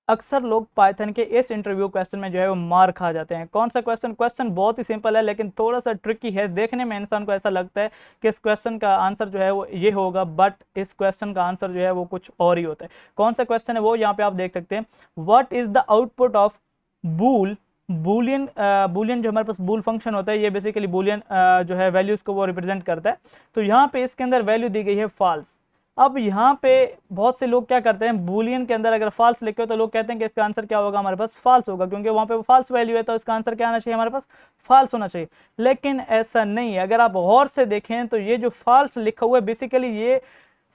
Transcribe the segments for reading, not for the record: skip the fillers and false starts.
अक्सर लोग पाइथन के इस इंटरव्यू क्वेश्चन में जो है वो मार खा जाते हैं। कौन सा क्वेश्चन बहुत ही सिंपल है लेकिन थोड़ा सा ट्रिकी है। देखने में इंसान को ऐसा लगता है कि इस क्वेश्चन का आंसर जो है वो ये होगा, बट इस क्वेश्चन का आंसर जो है वो कुछ और ही होता है। कौन सा क्वेश्चन है वो यहाँ पे आप देख सकते हैं। What is the output of bool boolean boolean जो हमारे पास बूल फंक्शन होता है, ये बेसिकली बूलियन जो है वैल्यूज को वो रिप्रेजेंट करता है। तो यहाँ पे इसके अंदर वैल्यू दी गई है फॉल्स। अब यहाँ पे बहुत से लोग क्या करते हैं, बूलियन के अंदर अगर फॉल्स लिखे हो तो लोग कहते हैं कि इसका आंसर क्या होगा, हमारे पास फॉल्स होगा, क्योंकि वहाँ पे फॉल्स वैल्यू है तो इसका आंसर क्या आना चाहिए, हमारे पास फॉल्स होना चाहिए। लेकिन ऐसा नहीं है। अगर आप गौर से देखें तो ये जो फॉल्स लिखा हुआ है बेसिकली ये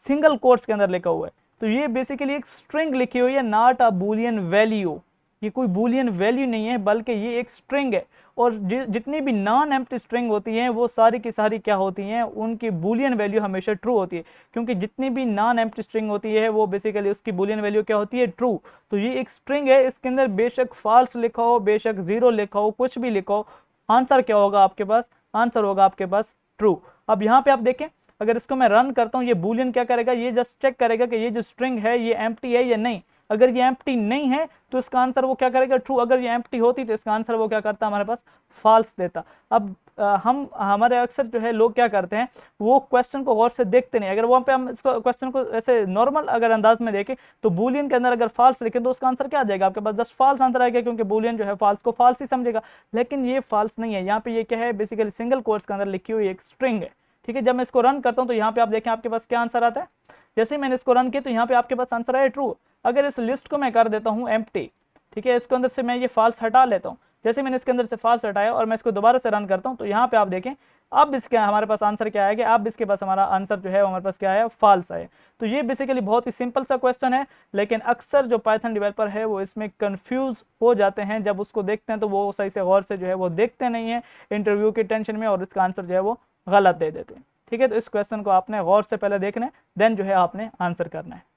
सिंगल कोट्स के अंदर लिखा हुआ है। तो ये बेसिकली एक स्ट्रिंग लिखी हुई है, नॉट अ बूलियन वैल्यू। ये कोई बूलियन वैल्यू नहीं है बल्कि ये एक स्ट्रिंग है। और जितनी भी नॉन एम्प्टी स्ट्रिंग होती हैं वो सारी की सारी क्या होती हैं, उनकी बूलियन वैल्यू हमेशा ट्रू होती है। क्योंकि जितनी भी नॉन एम्प्टी स्ट्रिंग होती है वो बेसिकली उसकी बूलियन वैल्यू क्या होती है, ट्रू। तो ये एक स्ट्रिंग है, इसके अंदर बेशक फॉल्स लिखा हो, बेशक जीरो लिखा हो, कुछ भी लिखा हो, आंसर क्या होगा आपके पास, आंसर होगा आपके पास ट्रू। अब यहाँ पे आप देखें, अगर इसको मैं रन करता हूँ, ये बूलियन क्या करेगा, ये जस्ट चेक करेगा कि ये जो स्ट्रिंग है ये एम्प्टी है या नहीं। अगर ये एम्प्टी नहीं है तो इसका आंसर वो क्या करेगा, ट्रू। अगर ये एम्प्टी होती तो इसका आंसर वो क्या करता, हमारे पास फॉल्स देता। अब हम हमारे अक्सर जो है लोग क्या करते हैं, वो क्वेश्चन को गौर से देखते नहीं। अगर वहां पे हम इसको क्वेश्चन को ऐसे नॉर्मल अगर अंदाज में देखें तो बूलियन के अंदर अगर फॉल्स लिखें तो उसका आंसर क्या आ जाएगा, आपके पास जस्ट फॉल्स आंसर आएगा, क्योंकि बूलियन जो है फॉल्स को फॉल्स ही समझेगा। लेकिन ये फॉल्स नहीं है, यहाँ पे ये क्या है, बेसिकली सिंगल कोट्स के अंदर लिखी हुई एक स्ट्रिंग है। ठीक है, जब मैं इसको रन करता हूँ तो यहाँ पे आप देखें आपके पास क्या आंसर आता है। जैसे ही मैंने इसको रन किया तो यहाँ पे आपके पास आंसर आया ट्रू। अगर इस लिस्ट को मैं कर देता हूँ एम्प्टी, ठीक है, इसके अंदर से मैं ये फॉल्स हटा लेता हूँ। जैसे मैंने इसके अंदर से फॉल्स हटाया और मैं इसको दोबारा से रन करता हूँ तो यहाँ पे आप देखें अब इसके हमारे पास आंसर क्या आएगा, अब इसके पास हमारा आंसर जो है हमारे पास क्या है, फॉल्स है। तो ये बेसिकली बहुत ही सिंपल सा क्वेश्चन है, लेकिन अक्सर जो पाइथन डेवलपर है वो इसमें कंफ्यूज हो जाते हैं। जब उसको देखते हैं तो वो सही से गौर से जो है वो देखते नहीं है इंटरव्यू की टेंशन में, और इसका आंसर जो है वो गलत दे देते हैं। ठीक है, तो इस क्वेश्चन को आपने गौर से पहले देखना है, देन जो है आपने आंसर करना है।